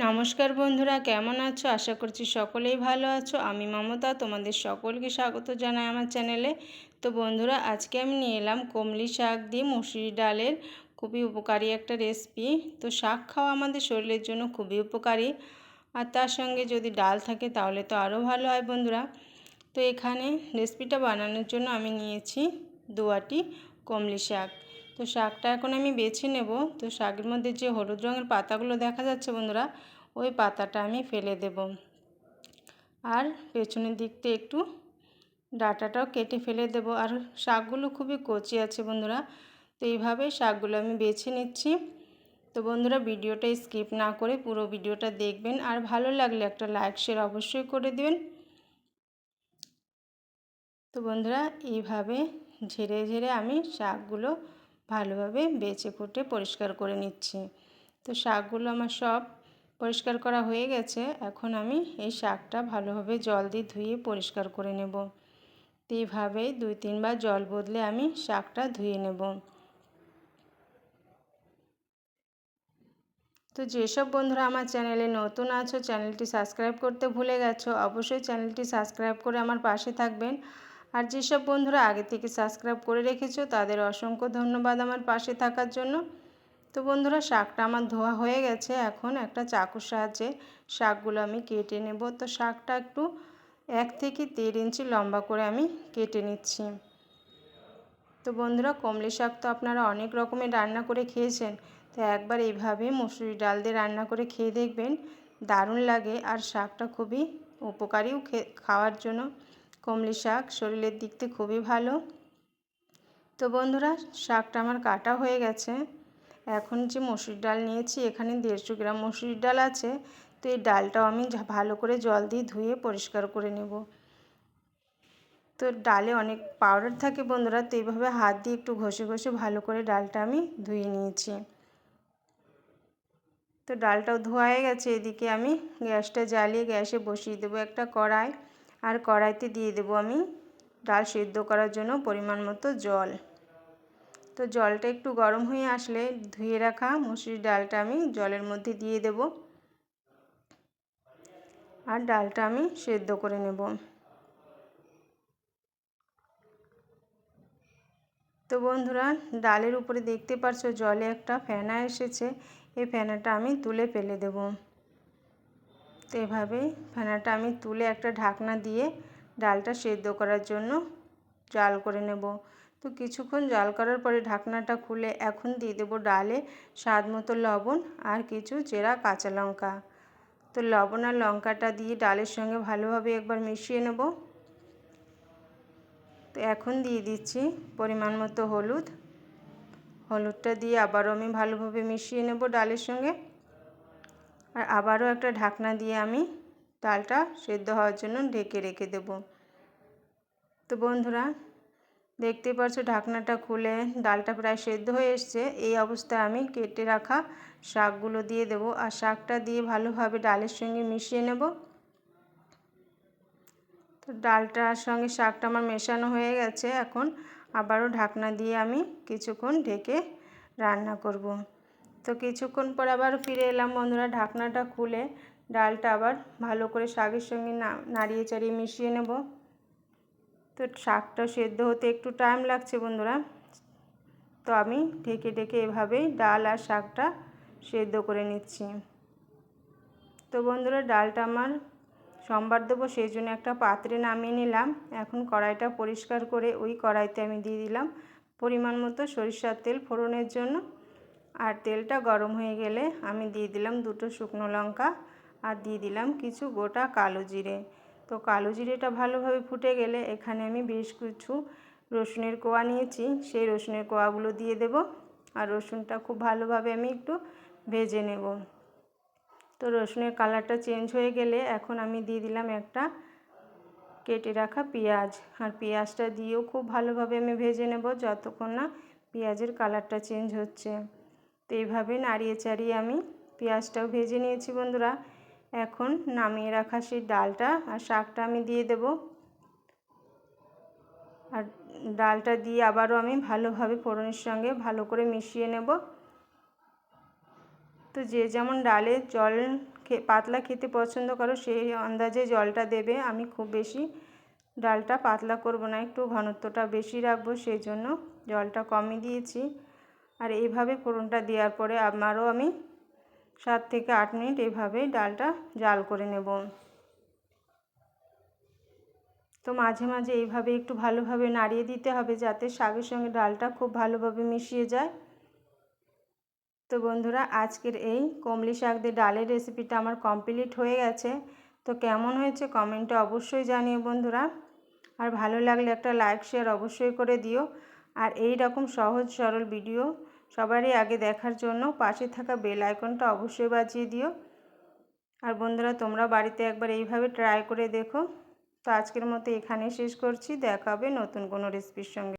নমস্কার বন্ধুরা, কেমন আছো? আশা করছি সকলেই ভালো আছো। আমি মমতা, তোমাদের সকলকে স্বাগত জানাই আমার চ্যানেলে। তো বন্ধুরা, আজকে আমি নিয়ে এলাম কমলি শাক দিয়ে মসুর ডালের খুবই উপকারী একটা রেসিপি। তো শাক খাওয়া আমাদের শরীরের জন্য খুবই উপকারী, আর তার সঙ্গে যদি ডাল থাকে তাহলে তো আরও ভালো হয় বন্ধুরা। তো এখানে রেসিপিটা বানানোর জন্য আমি নিয়েছি 2 আঁটি কমলি শাক। তো শাকটা এখন আমি বেছে নেব। তো শাকের মধ্যে যে হলুদ রঙের পাতাগুলো দেখা যাচ্ছে বন্ধুরা, ওই পাতাটা আমি ফেলে দেব। আর পেছনের দিকতে একটু ডাঁটাটাও কেটে ফেলে দেব। আর শাকগুলো খুবই কচি আছে বন্ধুরা। তো এইভাবে শাকগুলো আমি বেছে নিচ্ছি। তো বন্ধুরা, ভিডিওটা স্কিপ না করে পুরো ভিডিওটা দেখবেন, আর ভালো লাগলে একটা লাইক শেয়ার অবশ্যই করে দেবেন। তো বন্ধুরা, এইভাবে ঝেড়ে ঝেড়ে আমি শাকগুলো ভালোভাবে বেছে কুটে পরিষ্কার করে নিচ্ছি। তো শাকগুলো আমার সব পরিষ্কার করা হয়ে গেছে। এখন আমি এই শাকটা ভালোভাবে জল দিয়ে ধুয়ে পরিষ্কার করে নেব। তো এইভাবেই 2-3 বার জল বদলে আমি শাকটা ধুয়ে নেব। তো যেসব বন্ধুরা আমার চ্যানেলে নতুন আছো, চ্যানেলটি সাবস্ক্রাইব করতে ভুলে গেছো, অবশ্যই চ্যানেলটি সাবস্ক্রাইব করে আমার পাশে থাকবেন। আর যেসব বন্ধুরা আগে থেকে সাবস্ক্রাইব করে রেখেছো তাদের অসংখ্য ধন্যবাদ আমার পাশে থাকার জন্য। তো বন্ধুরা, শাকটা আমার ধোয়া হয়ে গেছে। এখন একটা চাকুর সাহায্যে শাকগুলো আমি কেটে নেব। তো শাকটা একটু 1 থেকে 1.5 ইঞ্চি লম্বা করে আমি কেটে নিচ্ছি। তো বন্ধুরা, কমলি শাক তো আপনারা অনেক রকমের রান্না করে খেয়েছেন। তো একবার এইভাবে মসুরি ডাল দিয়ে রান্না করে খেয়ে দেখবেন, দারুণ লাগে। আর শাকটা খুবই উপকারীও খাওয়ার জন্য। কমলি শাক শরীরের দিক থেকে খুবই ভালো। তো বন্ধুরা, শাকটা আমার কাটা হয়ে গেছে। এখন যে মসুর ডাল নিয়েছি, এখানে 150 গ্রাম মসুর ডাল আছে। তো এই ডালটাও আমি ভালো করে জল দিয়ে ধুয়ে পরিষ্কার করে নেব। তো ডালে অনেক পাউডার থাকে বন্ধুরা, তো এইভাবে হাত দিয়ে একটু ঘষে ঘষে ভালো করে ডালটা আমি ধুয়ে নিয়েছি। তো ডালটাও ধোয়া হয়ে গেছে। এদিকে আমি গ্যাসটা জ্বালিয়ে গ্যাসে বসিয়ে দেবো একটা কড়াই। আর কড়াইতে দিয়ে দেবো আমি ডাল সেদ্ধ করার জন্য পরিমাণ মতো জল। তো জলটা একটু গরম হয়ে আসলে ধুয়ে রাখা মসুর ডালটা আমি জলের মধ্যে দিয়ে দেব। আর ডালটা আমি সেদ্ধ করে নেব। তো বন্ধুরা, ডালের উপরে দেখতে পাচ্ছ জলে একটা ফেনা এসেছে। এই ফেনাটা আমি তুলে ফেলে দেব। তো এভাবেই ফেনাটা আমি তুলে একটা ঢাকনা দিয়ে ডালটা সেদ্ধ করার জন্য জাল করে নেব। তো কিছুক্ষণ জাল করার পরে ঢাকনাটা খুলে এখন দিয়ে দেব ডালে স্বাদ মতো লবণ আর কিছু চেরা কাঁচা লঙ্কা। তো লবণ আর লঙ্কাটা দিয়ে ডালের সঙ্গে ভালোভাবে একবার মিশিয়ে নেব। তো এখন দিয়ে দিচ্ছি পরিমাণ মতো হলুদ। হলুদটা দিয়ে আবারও আমি ভালোভাবে মিশিয়ে নেব ডালের সঙ্গে। আর আবারও একটা ঢাকনা দিয়ে আমি ডালটা সেদ্ধ হওয়ার জন্য ঢেকে রেখে দেব। তো বন্ধুরা, দেখতে পাচ্ছ ঢাকনাটা খুলে ডালটা প্রায় সেদ্ধ হয়ে এসছে। এই অবস্থায় আমি কেটে রাখা শাকগুলো দিয়ে দেব। আর শাকটা দিয়ে ভালোভাবে ডালের সঙ্গে মিশিয়ে নেব। তো ডালটার সঙ্গে শাকটা আমার মেশানো হয়ে গেছে। এখন আবারও ঢাকনা দিয়ে আমি কিছুক্ষণ ঢেকে রান্না করব। তো কিছুক্ষণ পর আবার ফিরে এলাম বন্ধুরা। ঢাকনাটা খুলে ডালটা আবার ভালো করে শাকের সঙ্গে নাড়িয়ে চাড়িয়ে মিশিয়ে নেব। তো শাকটা সেদ্ধ হতে একটু টাইম লাগছে বন্ধুরা। তো আমি ঢেকে ঢেকে এভাবেই ডাল আর শাকটা সেদ্ধ করে নিচ্ছি। তো বন্ধুরা, ডালটা আমার সম্বার দেবো সেই জন্য একটা পাত্রে নামিয়ে নিলাম। এখন কড়াইটা পরিষ্কার করে ওই কড়াইতে আমি দিয়ে দিলাম পরিমাণ মতো সরিষার তেল ফোড়নের জন্য। আর তেলটা গরম হয়ে গেলে আমি দিয়ে দিলাম 2টো শুকনো লঙ্কা আর দিয়ে দিলাম কিছু গোটা কালো জিরে। তো কালো জিরেটা ভালোভাবে ফুটে গেলে এখানে আমি বেশ কিছু রসুনের কোয়া নিয়েছি, সেই রসুনের কোয়াগুলো দিয়ে দেব। আর রসুনটা খুব ভালোভাবে আমি একটু ভেজে নেব। তো রসুনের কালারটা চেঞ্জ হয়ে গেলে এখন আমি দিয়ে দিলাম একটা কেটে রাখা পেঁয়াজ। আর পেঁয়াজটা দিয়েও খুব ভালোভাবে আমি ভেজে নেব যতক্ষণ না পেঁয়াজের কালারটা চেঞ্জ হচ্ছে। তো এইভাবে নাড়িয়ে চাড়িয়ে আমি পেঁয়াজটাও ভেজে নিয়েছি বন্ধুরা। এখন নামিয়ে রাখা সেই ডালটা আর শাকটা আমি দিয়ে দেব। আর ডালটা দিয়ে আবারও আমি ভালোভাবে ফোড়নের সঙ্গে ভালো করে মিশিয়ে নেব। তো যে যেমন ডালে জল পাতলা খেতে পছন্দ করো সেই আন্দাজে জলটা দেবে। আমি খুব বেশি ডালটা পাতলা করব না, একটু ঘনত্বটা বেশি রাখবো, সেই জন্য জলটা কমই দিয়েছি। আর এইভাবে ফোড়নটা দেওয়ার পরে আবারও আমি 7 থেকে 8 মিনিট এইভাবে ডালটা জাল করে নেব। তো মাঝে মাঝে এইভাবে একটু ভালোভাবে নাড়িয়ে দিতে হবে যাতে শাকের সঙ্গে ডালটা খুব ভালোভাবে মিশিয়ে যায়। তো বন্ধুরা, আজকের এই কমলি শাক দিয়ে ডালের রেসিপিটা আমার কমপ্লিট হয়ে গেছে। তো কেমন হয়েছে কমেন্টে অবশ্যই জানিও বন্ধুরা। আর ভালো লাগলে একটা লাইক শেয়ার অবশ্যই করে দিও। আর এই রকম সহজ সরল ভিডিও সবারই আগে দেখার জন্য পাশে থাকা বেল আইকনটা অবশ্যই বাজিয়ে দিও। আর বন্ধুরা, তোমরা বাড়িতে একবার এইভাবে ট্রাই করে দেখো। তো আজকের মতো এখানেই শেষ করছি, দেখা হবে নতুন কোনো রেসিপির সঙ্গে।